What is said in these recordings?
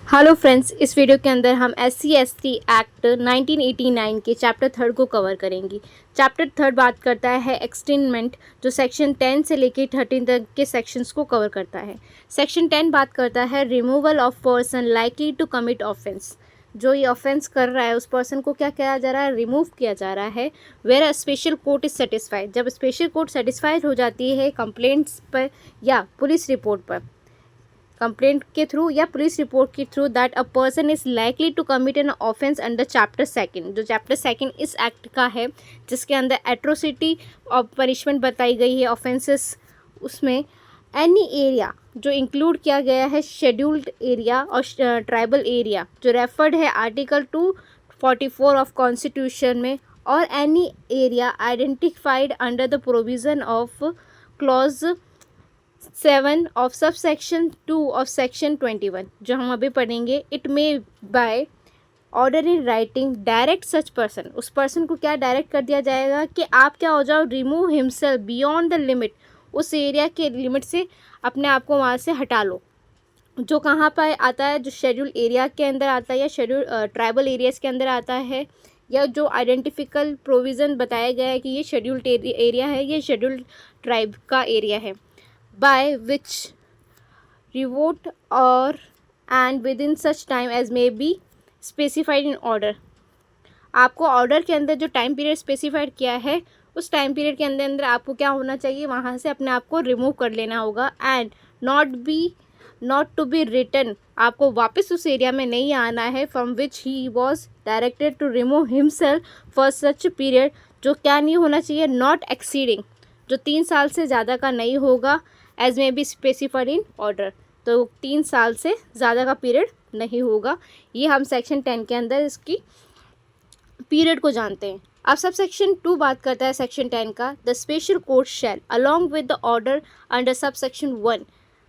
Hello friends, इस video के अंदर हम SC/ST एक्ट 1989 के चैप्टर थर्ड को कवर करेंगे। चैप्टर थर्ड बात करता है एक्सटेनमेंट, जो सेक्शन 10 से लेकर 13 तक के सेक्शंस को कवर करता है। सेक्शन 10 बात करता है removal of person likely to commit offence. जो ये ऑफेंस कर रहा है उस पर्सन को क्या किया जा रहा है, रिमूव किया जा रहा है। Where a special court is satisfied, जब स्पेशल कोर्ट सेटिस्फाइड हो जाती है कंप्लेंट्स पर या पुलिस रिपोर्ट पर, कंप्लेंट के थ्रू या पुलिस रिपोर्ट के through, that a person is likely to commit an offence under chapter second. जो चैप्टर सेकंड इस एक्ट का है जिसके अंदर एट्रोसिटी ऑफ पनिशमेंट बताई गई है ऑफेंसेस, उसमें एनी एरिया जो इंक्लूड किया गया है शेड्यूल्ड एरिया और ट्राइबल एरिया जो रेफर्ड है आर्टिकल 244 ऑफ कॉन्स्टिट्यूशन में, और any area identified under the provision of clause 7 of sub section 2 of section 21 जो हम अभी पढ़ेंगे। It may by order in writing direct such person, उस पर्सन को क्या डायरेक्ट कर दिया जाएगा कि आप क्या हो जाओ, remove himself beyond the limit, उस एरिया के लिमिट से अपने आप को वहाँ से हटा लो। जो कहाँ पर आता है, जो शेड्यूल एरिया के अंदर आता है या शेड्यूल ट्राइबल एरियाज़ के अंदर आता है, या जो आइडेंटिफिकल प्रोविज़न बताया गया है कि ये शेड्यूल्ड एरिया है, ये शेड्यूल्ड ट्राइब का एरिया है, by which revolt or and within such time as may be specified in order। आपको ऑर्डर के अंदर जो टाइम पीरियड स्पेसिफाइड किया है उस टाइम पीरियड के अंदर अंदर आपको क्या होना चाहिए, वहाँ से अपने आप को रिमूव कर लेना होगा। And not to be return, आपको वापस उस एरिया में नहीं आना है from which he was directed to remove himself for such period, जो क्या नहीं होना चाहिए, नॉट एक्सीडिंग, जो 3 साल से ज़्यादा का नहीं होगा, as may be specified in order, तो 3 साल से ज़्यादा का पीरियड नहीं होगा। ये हम सेक्शन 10 के अंदर इसकी पीरियड को जानते हैं। अब सब सेक्शन 2 बात करता है सेक्शन 10 का, the special court shall along with the order under sub section 1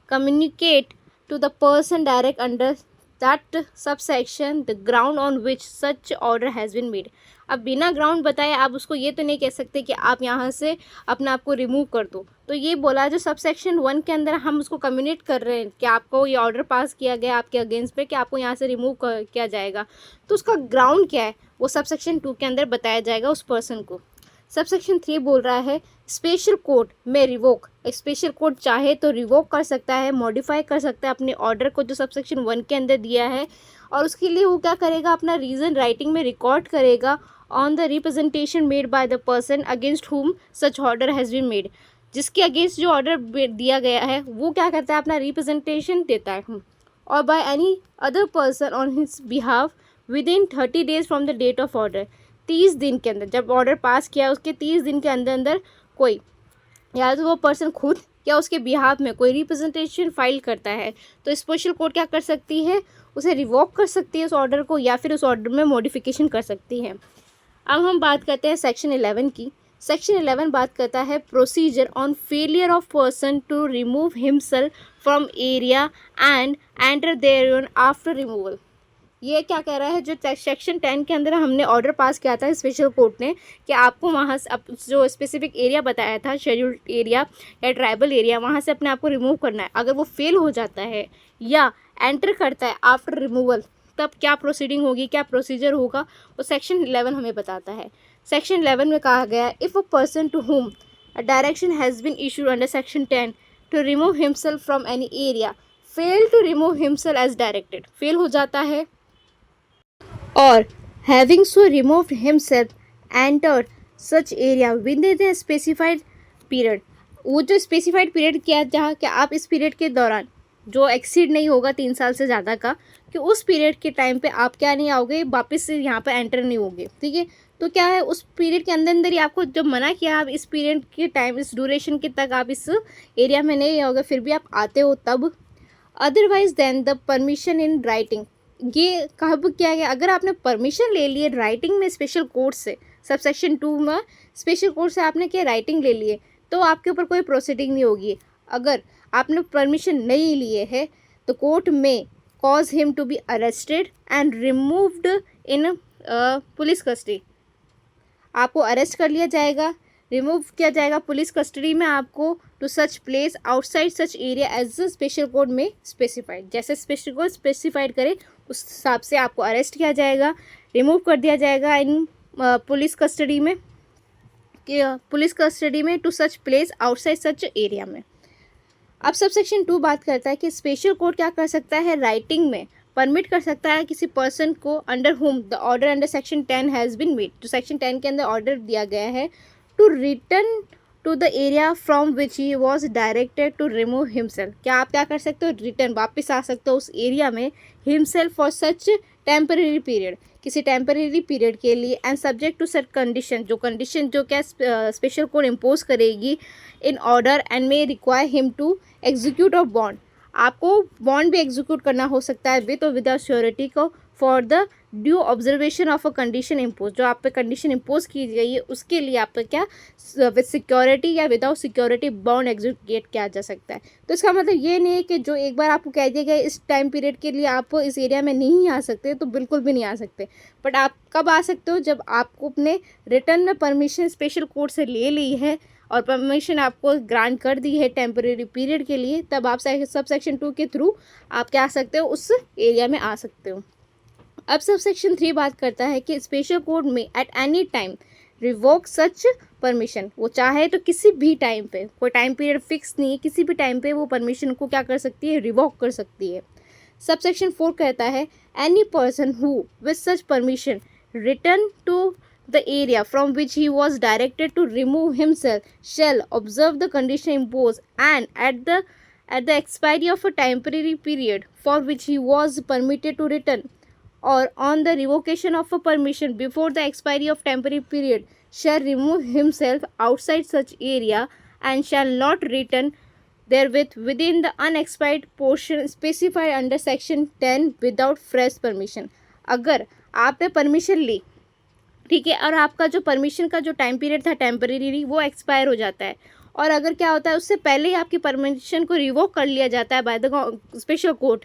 communicate to the person direct under that sub section the ground on which such order has been made. अब बिना ground बताए आप उसको ये तो नहीं कह सकते कि आप यहाँ से अपने आप को रिमूव कर दो। तो ये बोला जो सब सेक्शन 1 के अंदर हम उसको कम्युनिकेट कर रहे हैं कि आपको ये ऑर्डर पास किया गया आपके अगेंस्ट पे कि आपको यहाँ से रिमूव किया जाएगा, तो उसका ग्राउंड क्या है वो सब सेक्शन 2 के अंदर बताया जाएगा उस पर्सन को। सब सेक्शन 3 बोल रहा है स्पेशल कोर्ट में रिवोक, स्पेशल कोर्ट चाहे तो रिवोक कर सकता है, मॉडिफाई कर सकता है अपने ऑर्डर को जो सब सेक्शन 1 के अंदर दिया है, और उसके लिए वो क्या करेगा, अपना रीज़न राइटिंग में रिकॉर्ड करेगा on the representation made by the person against whom such order has been made. जिसके अगेंस्ट जो ऑर्डर दिया गया है वो क्या करता है, अपना रिप्रेजेंटेशन देता है, or by any other person on his behalf within 30 days from the date of order. 30 दिन के अंदर, जब ऑर्डर पास किया उसके 30 दिन के अंदर अंदर कोई, या तो वो पर्सन खुद या उसके बिहाफ में कोई रिप्रेजेंटेशन फाइल करता है, तो स्पेशल कोर्ट क्या कर सकती है, उसे रिवोक कर सकती है उस ऑर्डर को, या फिर उस ऑर्डर में मॉडिफिकेशन कर सकती है। अब हम बात करते हैं सेक्शन 11 की। सेक्शन 11 बात करता है procedure on failure of person to remove himself from area and enter there after removal. ये क्या कह रहा है, जो सेक्शन 10 के अंदर हमने ऑर्डर पास किया था स्पेशल कोर्ट ने कि आपको वहाँ से जो स्पेसिफिक एरिया बताया था शेड्यूल्ड एरिया या ट्राइबल एरिया, वहाँ से अपने आप को रिमूव करना है। अगर वो फेल हो जाता है या एंटर करता है आफ्टर रिमूवल, तब क्या प्रोसीडिंग होगी, क्या प्रोसीजर होगा, वो सेक्शन 11 हमें बताता है। सेक्शन 11 में कहा गया, if a person to whom a direction has been issued under section 10 to remove himself from any area fail to remove himself as directed, fail हो जाता है, और having so removed himself entered such area within the specified period, वो जो specified period किया जहाँ कि आप इस पीरियड के दौरान जो एक्सीड नहीं होगा 3 साल से ज़्यादा का, कि उस पीरियड के टाइम पे आप क्या नहीं आओगे, वापस से यहाँ पे एंटर नहीं होगे, ठीक है। तो क्या है, उस पीरियड के अंदर अंदर ही आपको जब मना किया आप इस पीरियड के टाइम, इस ड्यूरेशन के तक आप इस एरिया में नहीं आओगे, फिर भी आप आते हो तब। Otherwise then the permission in writing, ये कब किया गया, अगर आपने परमिशन ले लिए राइटिंग में स्पेशल कोर्ट से, सब सेक्शन 2 में स्पेशल कोर्ट से आपने क्या राइटिंग ले लिए, तो आपके ऊपर कोई प्रोसीडिंग नहीं होगी। अगर आपने परमिशन नहीं लिए है तो कोर्ट में cause him to be arrested and removed in police custody, आपको अरेस्ट कर लिया जाएगा, रिमूव किया जाएगा पुलिस कस्टडी में आपको to such place outside such area as a special code में स्पेसिफाइड, जैसे स्पेशल कोड स्पेसिफाइड करे उस हिसाब से आपको अरेस्ट किया जाएगा, रिमूव कर दिया जाएगा इन पुलिस कस्टडी में, पुलिस कस्टडी में to such place outside such area में। अब सब सेक्शन 2 बात करता है कि स्पेशल कोर्ट क्या कर सकता है, राइटिंग में परमिट कर सकता है किसी पर्सन को under whom the order under section 10 has been made, तो सेक्शन 10 के अंदर ऑर्डर दिया गया है to return to the area from which he was directed to remove himself. क्या आप क्या कर सकते हो, रिटर्न वापस आ सकते हो उस एरिया में himself for such temporary period, किसी टेम्परेरी पीरियड के लिए, and subject to such condition, जो कंडीशन जो क्या स्पेशल कोड इम्पोज करेगी in order and may require him to execute of bond, आपको बॉन्ड भी एग्जीक्यूट करना हो सकता है विद और विदाउट श्योरिटी को for the due observation of a condition impose, जो आप पे कंडीशन इम्पोज की गई है उसके लिए आप पे क्या विद सिक्योरिटी या विदाउट सिक्योरिटी बॉन्ड एग्जीक्यूट किया जा सकता है। तो इसका मतलब ये नहीं है कि जो एक बार आपको कह दिया गया इस टाइम पीरियड के लिए आप इस एरिया में नहीं आ सकते, तो बिल्कुल भी नहीं आ सकते, बट आप कब आ सकते हो, जब आपको अपने रिटर्न में परमिशन स्पेशल कोर्ट से ले ली है और परमिशन आपको ग्रांट कर दी है टेम्परेरी पीरियड के लिए, तब आप सब सेक्शन 2 के थ्रू आप क्या आ सकते हो, उस एरिया में आ सकते हो। अब सब सेक्शन 3 बात करता है कि स्पेशल कोर्ट में at any time revoke such permission, वो चाहे तो किसी भी टाइम पे, कोई टाइम पीरियड फिक्स नहीं है, किसी भी टाइम पे वो परमिशन को क्या कर सकती है, रिवोक कर सकती है। सब सेक्शन 4 कहता है any person who with such permission return to the area from which he was directed to remove himself shall observe the condition imposed, and at the expiry of a temporary period for which he was permitted to return, or on the revocation of a permission before the expiry of temporary period, shall remove himself outside such area and shall not return therewith within the unexpired portion specified under section 10 without fresh permission। अगर आपने permission ली, ठीक है, और आपका जो permission का जो time period था टेम्परेरी वो एक्सपायर हो जाता है, और अगर क्या होता है उससे पहले ही आपकी परमिशन को रिवोक कर लिया जाता है बाय द स्पेशल कोर्ट,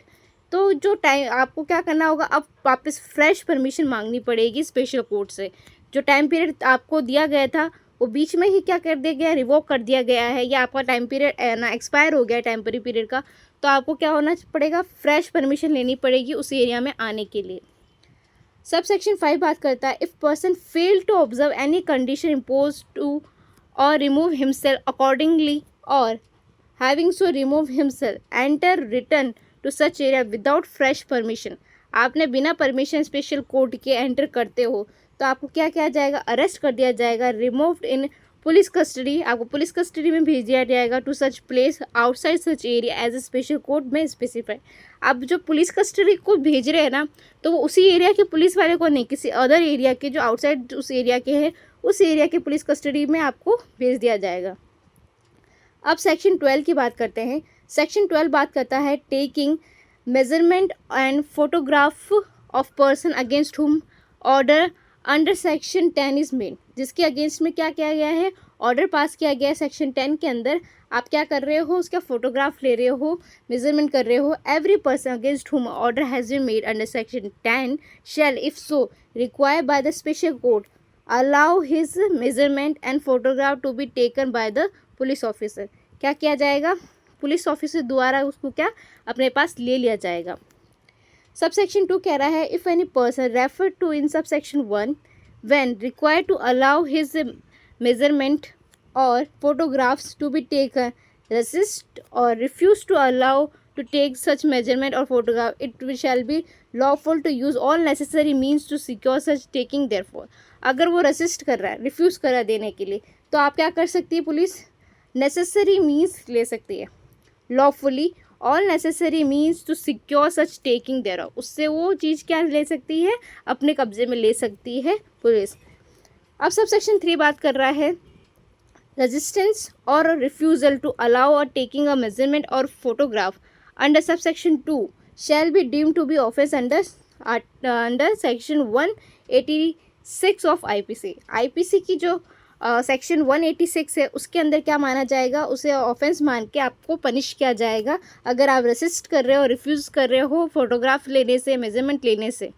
तो जो टाइम आपको क्या करना होगा, अब वापस फ्रेश परमिशन मांगनी पड़ेगी स्पेशल कोर्ट से। जो टाइम पीरियड आपको दिया गया था वो बीच में ही क्या कर दिया गया, रिवोक कर दिया गया है, या आपका टाइम पीरियड ना एक्सपायर हो गया टेम्परेरी पीरियड का, तो आपको क्या होना पड़ेगा, फ्रेश परमिशन लेनी पड़ेगी उस एरिया में आने के लिए। सब सेक्शन 5 बात करता है if person fail to observe any condition impose to or remove himself accordingly or having so remove himself enter return to such area without fresh permission, आपने बिना परमिशन स्पेशल कोर्ट के enter करते हो तो आपको क्या किया जाएगा, अरेस्ट कर दिया जाएगा, रिमूव्ड इन पुलिस कस्टडी, आपको पुलिस कस्टडी में भेज दिया जाएगा to such place outside such area as a special court में स्पेसिफाइड। अब जो पुलिस कस्टडी को भेज रहे हैं ना, तो वो उसी एरिया के पुलिस वाले को नहीं, किसी अदर एरिया के जो आउटसाइड उस एरिया के हैं उस एरिया के पुलिस कस्टडी में आपको भेज दिया जाएगा। अब सेक्शन 12 की बात करते हैं। सेक्शन 12 बात करता है taking measurement and photograph of person against whom order under section 10 is made, जिसके अगेंस्ट में क्या किया गया है, ऑर्डर पास किया गया है सेक्शन 10 के अंदर, आप क्या कर रहे हो, उसका फोटोग्राफ ले रहे हो, मेजरमेंट कर रहे हो। Every person against whom order has been made under section 10 shall if so required by the special court allow his measurement and photograph to be taken by the police officer. क्या किया जाएगा, police officer द्वारा उसको क्या अपने पास ले लिया जाएगा। सब सेक्शन 2 कह रहा है if any person refer to in sub section 1 when required to allow his measurement or photographs to be taken resist or refuse to allow to take such measurement or photograph it shall be lawful to use all necessary means to secure such taking therefor. अगर वो resist कर रहा है, refuse कर रहा है देने के लिए, तो आप क्या कर सकती है, पुलिस नेसेसरी मीन्स ले सकती है, lawfully all necessary means to secure such taking there, उससे वो चीज़ क्या ले सकती है, अपने कब्जे में ले सकती है पुलिस। अब सब सेक्शन 3 बात कर रहा है resistance or refusal to allow or taking a measurement or photograph under sub section 2 shall be deemed to be offence under section 186 of IPC. IPC की जो सेक्शन 186 है उसके अंदर क्या माना जाएगा, उसे ऑफेंस मान के आपको पनिश किया जाएगा अगर आप रेसिस्ट कर रहे हो, रिफ्यूज़ कर रहे हो फोटोग्राफ लेने से, मेजरमेंट लेने से।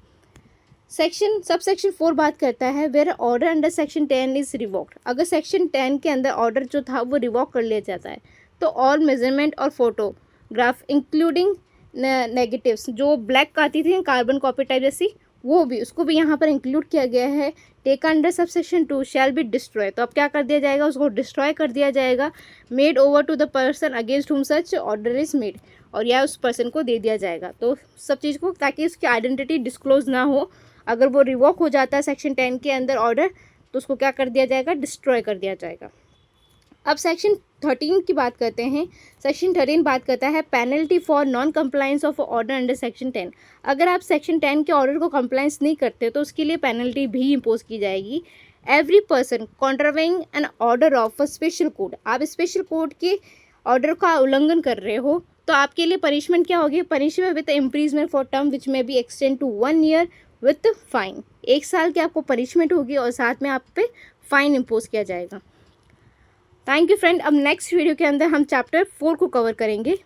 सब सेक्शन 4 बात करता है where order under section 10 is revoked. अगर सेक्शन 10 के अंदर ऑर्डर जो था वो रिवॉक कर लिया जाता है तो all measurement or photograph including negatives, जो ब्लैक आती थी कार्बन कॉपी टाइप जैसी, वो भी उसको भी यहाँ पर इंक्लूड किया गया है। Take under sub section 2 shall be destroy, तो अब क्या कर दिया जाएगा, उसको डिस्ट्रॉय कर दिया जाएगा। Made over to the person against whom such order is made, और यह उस पर्सन को दे दिया जाएगा। तो सब चीज़ को, ताकि उसकी आइडेंटिटी डिस्क्लोज ना हो, अगर वो रिवॉक हो जाता है सेक्शन 10 के अंदर ऑर्डर, तो उसको क्या कर दिया जाएगा, डिस्ट्रॉय कर दिया जाएगा। अब सेक्शन 13 की बात करते हैं। सेक्शन 13 बात करता है penalty for non compliance of order under section 10। अगर आप सेक्शन 10 के ऑर्डर को कंप्लायंस नहीं करते तो उसके लिए पेनल्टी भी इम्पोज की जाएगी। Every person contravening an order of a special code, आप स्पेशल कोड के ऑर्डर का उल्लंघन कर रहे हो तो आपके लिए पनिशमेंट क्या होगी, punishment with imprisonment for term which may be extend to 1 year with fine. 1 साल की आपको पनिशमेंट होगी और साथ में आप पे फाइन इम्पोज किया जाएगा। Thank you friend. अब नेक्स्ट वीडियो के अंदर हम चैप्टर 4 को कवर करेंगे।